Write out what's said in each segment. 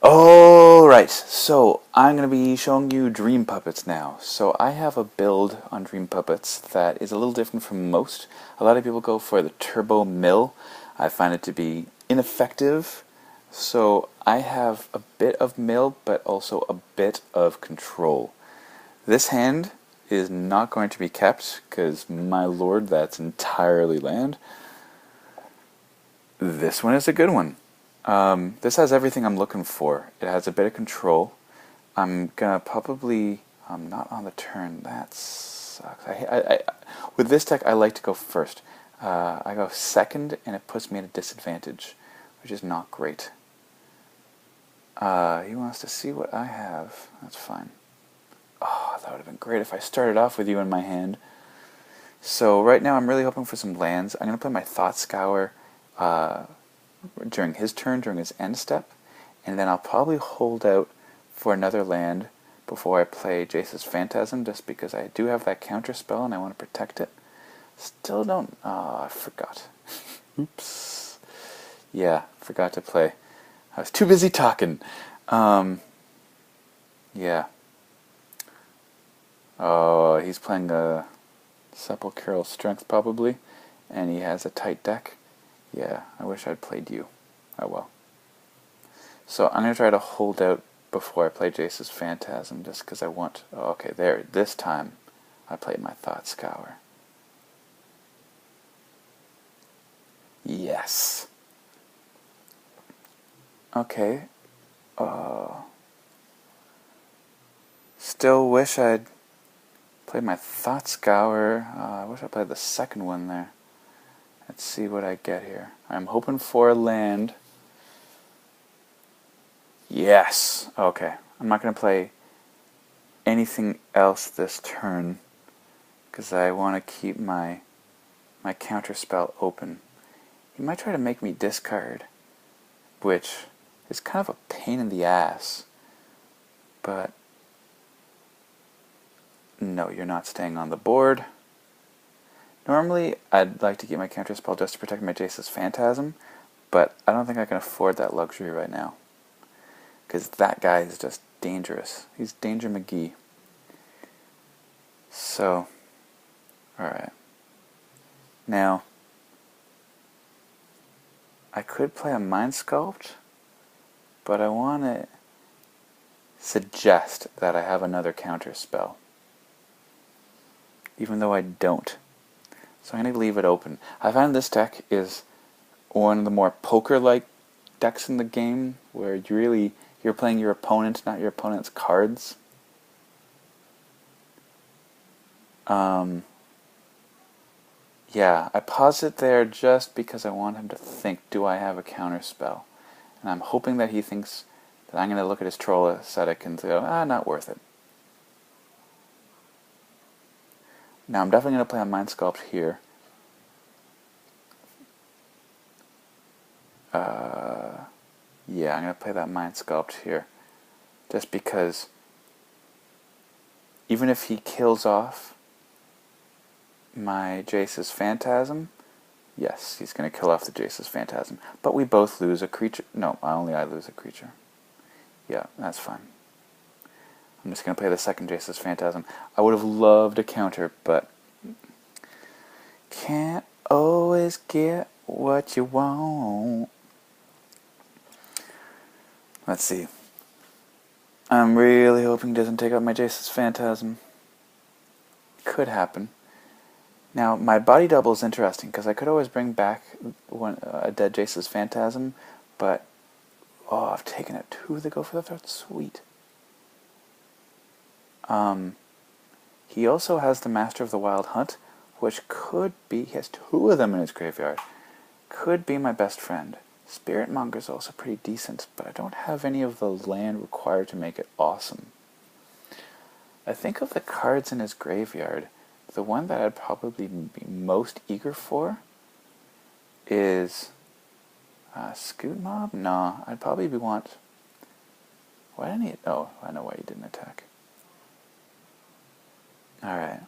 Alright, so I'm going to be showing you Dream Puppets now. So I have a build on Dream Puppets that is a little different from most. A lot of people go for the Turbo Mill. I find it to be ineffective. So I have a bit of mill, but also a bit of control. This hand is not going to be kept, because my lord, that's entirely land. This one is a good one. This has everything I'm looking for. It has a bit of control. I'm gonna probably not on the turn. That sucks. With this deck, I like to go first. I go second, and it puts me at a disadvantage, which is not great. He wants to see what I have. That's fine. Oh, that would have been great if I started off with you in my hand. So right now, I'm really hoping for some lands. I'm gonna play my Thought Scour during his turn, during his end step, and then I'll probably hold out for another land before I play Jace's Phantasm, just because I do have that counter spell and I want to protect it. Still don't... oh, I forgot. Oops. Yeah, forgot to play. I was too busy talking. Yeah. Oh, he's playing a Sepulchral Strength probably, and he has a tight deck. Yeah, I wish I'd played you. Oh well. So I'm going to try to hold out before I play Jace's Phantasm, just because I want... oh, okay, there. This time I played my Thought Scour. Yes. Okay. Still wish I'd played my Thought Scour. I wish I played the second one there. Let's see what I get here. I'm hoping for a land. Yes! Okay. I'm not going to play anything else this turn, because I want to keep my counter spell open. He might try to make me discard, which is kind of a pain in the ass. But no, you're not staying on the board. Normally, I'd like to keep my counter spell just to protect my Jace's Phantasm, but I don't think I can afford that luxury right now, because that guy is just dangerous. He's Danger McGee. So, alright. Now, I could play a Mind Sculpt, but I want to suggest that I have another counter spell, even though I don't. So I'm going to leave it open. I find this deck is one of the more poker-like decks in the game, where you're playing your opponent, not your opponent's cards. Yeah, I pause it there just because I want him to think, do I have a counter spell? And I'm hoping that he thinks that I'm going to look at his troll aesthetic and go, not worth it. Now I'm definitely going to play a Mind Sculpt here. Yeah, I'm going to play that Mind Sculpt here. Just because even if he kills off my Jace's Phantasm, yes, he's going to kill off the Jace's Phantasm. But we both lose a creature. No, only I lose a creature. Yeah, that's fine. I'm just going to play the second Jace's Phantasm. I would have loved a counter, but can't always get what you want. Let's see. I'm really hoping he doesn't take out my Jace's Phantasm. Could happen. Now, my body double is interesting, because I could always bring back a dead Jace's Phantasm, but I've taken it 2 to go for the third. Sweet. He also has the Master of the Wild Hunt, which could be... he has 2 of them in his graveyard. Could be my best friend. Spirit Monger's also pretty decent, but I don't have any of the land required to make it awesome. I think of the cards in his graveyard, the one that I'd probably be most eager for is Scoot Mob? No, I'd probably want... why didn't he... oh, I know why he didn't attack. Alright.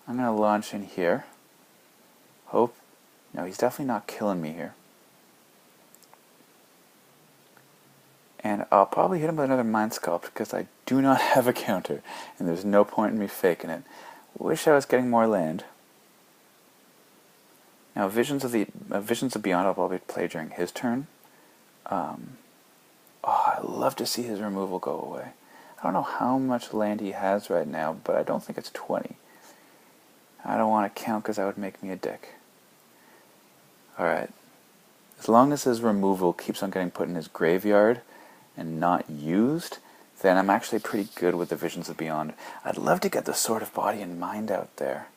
I'm going to launch in here. Hope... no, he's definitely not killing me here. And I'll probably hit him with another Mind Sculpt because I do not have a counter, and there's no point in me faking it. Wish I was getting more land. Now, Visions of Beyond I'll probably play during his turn. I'd love to see his removal go away. I don't know how much land he has right now, but I don't think it's 20. I don't want to count because that would make me a dick. Alright. As long as his removal keeps on getting put in his graveyard and not used, then I'm actually pretty good with the Visions of Beyond. I'd love to get the Sword of Body and Mind out there,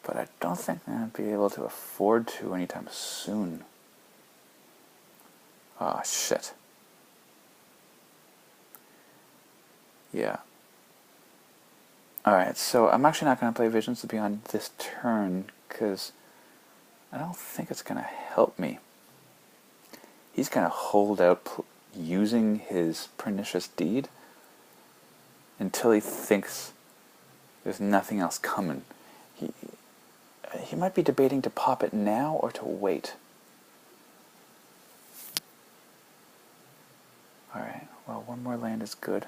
but I don't think I'm going to be able to afford to anytime soon. Oh, shit. Yeah. Alright, so I'm actually not going to play Visions of Beyond this turn, because I don't think it's going to help me. He's going to hold out using his Pernicious Deed until he thinks there's nothing else coming. He might be debating to pop it now or to wait. Alright, well, one more land is good.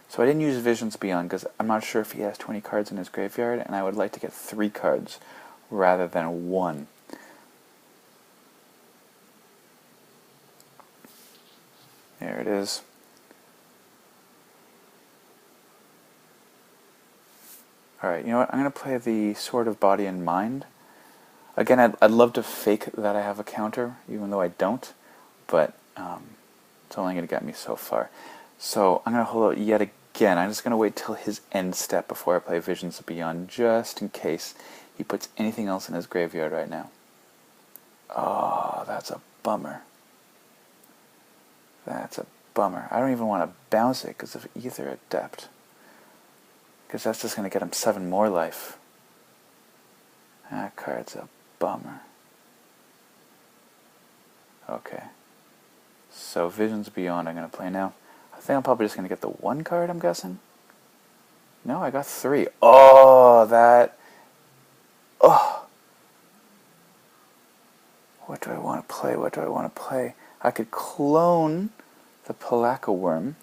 So I didn't use Visions Beyond because I'm not sure if he has 20 cards in his graveyard, and I would like to get 3 cards rather than 1. There it is. Alright, you know what? I'm going to play the Sword of Body and Mind. Again, I'd love to fake that I have a counter, even though I don't, but it's only going to get me so far. So I'm going to hold out yet again. I'm just going to wait till his end step before I play Visions of Beyond, just in case he puts anything else in his graveyard right now. Oh, that's a bummer. That's a bummer. I don't even want to bounce it because of Ether Adept, because that's just going to get him 7 more life. That card's a bummer. Okay. So Visions Beyond I'm going to play now. I think I'm probably just going to get the 1 card, I'm guessing. No, I got 3. Oh, that... Oh! What do I want to play? What do I want to play? I could clone the Palaka Worm.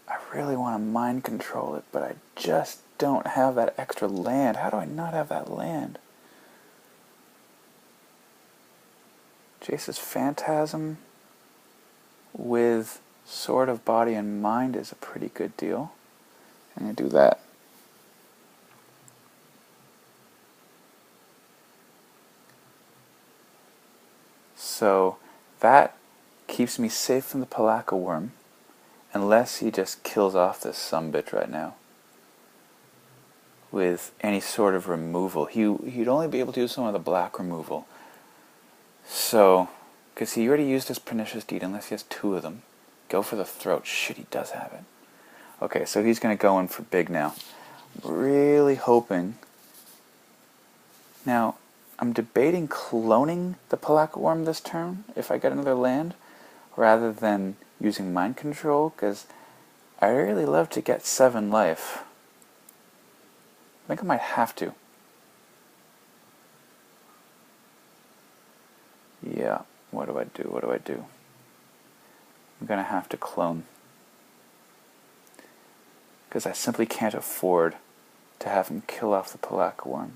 I really want to mind control it, but I just don't have that extra land. How do I not have that land? Jace's Phantasm with Sword of Body and Mind is a pretty good deal. I'm going to do that. So that keeps me safe from the Palaka Worm, unless he just kills off this sumbitch right now with any sort of removal. He'd only be able to use some of the black removal. So, because he already used his Pernicious Deed, unless he has 2 of them. Go for the throat. Shit, he does have it. Okay, so he's going to go in for big now. Really hoping. Now, I'm debating cloning the Palaka Worm this turn, if I get another land, rather than using Mind Control, because I really love to get 7 life. I think I might have to. Yeah, what do I do? What do I do? I'm going to have to clone, because I simply can't afford to have him kill off the Palaka Worm.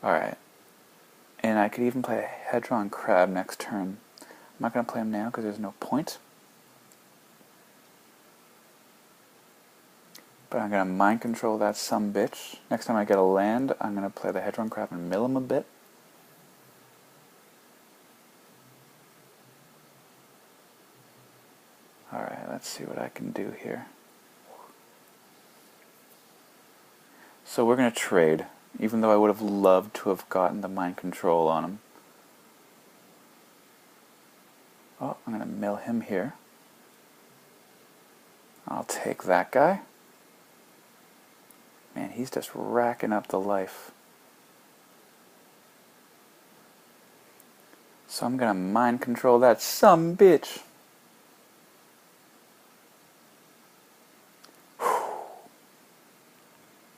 Alright. And I could even play a Hedron Crab next turn. I'm not going to play him now because there's no point. But I'm going to mind control that sumbitch. Next time I get a land, I'm going to play the Hedron Crab and mill him a bit. Alright, let's see what I can do here. So we're going to trade, even though I would have loved to have gotten the mind control on him. Oh, I'm going to mill him here. I'll take that guy. Man, he's just racking up the life. So I'm going to mind control that sumbitch.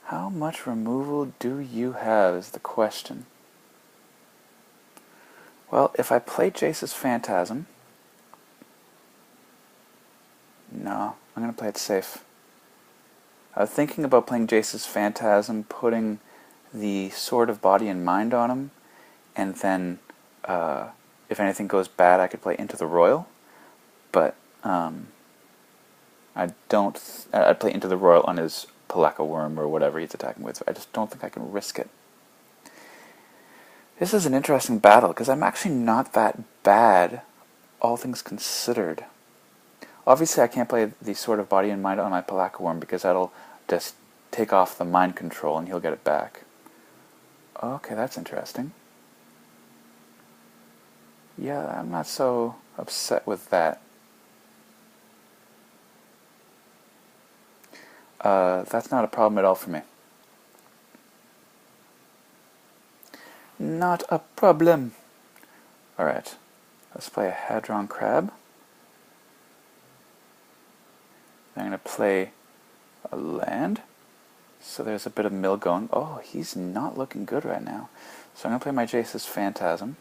How much removal do you have is the question. Well, if I play Jace's Phantasm... No, I'm going to play it safe. I was thinking about playing Jace's Phantasm, putting the Sword of Body and Mind on him, and then if anything goes bad I could play Into the Royal, but I'd play Into the Royal on his Palaka Worm or whatever he's attacking with. I just don't think I can risk it. This is an interesting battle, because I'm actually not that bad, all things considered. Obviously I can't play the Sword of Body and Mind on my Palaka Worm, because that'll just take off the mind control and he'll get it back. Okay, that's interesting. Yeah, I'm not so upset with that. That's not a problem at all for me. Not a problem. Alright, let's play a Hadron Crab. I'm going to play a land. So there's a bit of mill going. Oh, he's not looking good right now. So I'm going to play my Jace's Phantasm.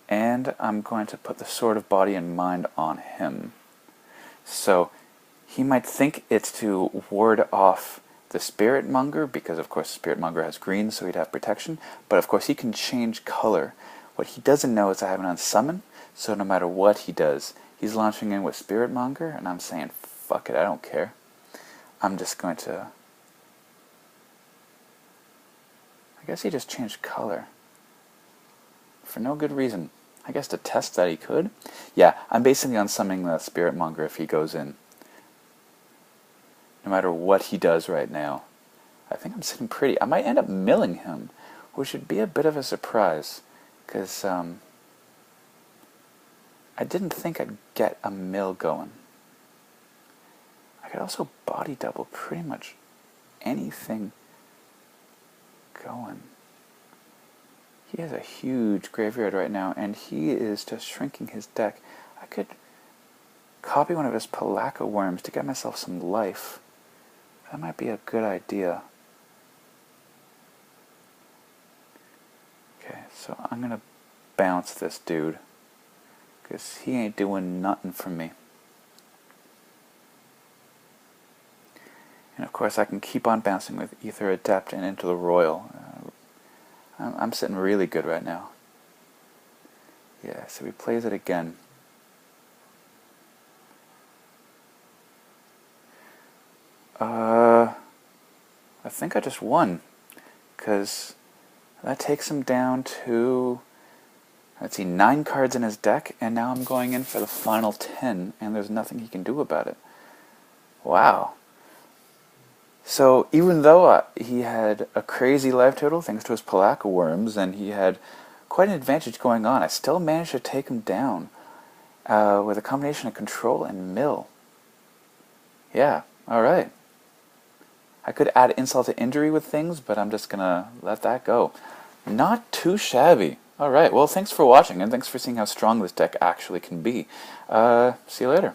And I'm going to put the Sword of Body and Mind on him. So he might think it's to ward off the Spirit Monger, because of course Spirit Monger has green, so he'd have protection. But of course he can change color. What he doesn't know is I have it on summon, so no matter what he does, he's launching in with Spirit Monger, and I'm saying, fuck it, I don't care. I'm just going to... I guess he just changed color. For no good reason. I guess to test that he could. Yeah, I'm basically unsummoning the Spirit Monger if he goes in. No matter what he does right now. I think I'm sitting pretty. I might end up milling him, which would be a bit of a surprise. Because I didn't think I'd get a mill going. I could also body double pretty much anything going. He has a huge graveyard right now, and he is just shrinking his deck. I could copy one of his Palaka Worms to get myself some life. That might be a good idea. Okay, so I'm going to bounce this dude, because he ain't doing nothing for me. And of course I can keep on bouncing with Ether Adept and Into the Royal. I'm sitting really good right now. Yeah, so he plays it again. I think I just won, because that takes him down to, let's see, 9 cards in his deck, and now I'm going in for the final 10, and there's nothing he can do about it. Wow. So even though he had a crazy life total thanks to his Palaka Worms, and he had quite an advantage going on, I still managed to take him down with a combination of control and mill. Yeah, alright. I could add insult to injury with things, but I'm just gonna let that go. Not too shabby. Alright, well thanks for watching, and thanks for seeing how strong this deck actually can be. See you later.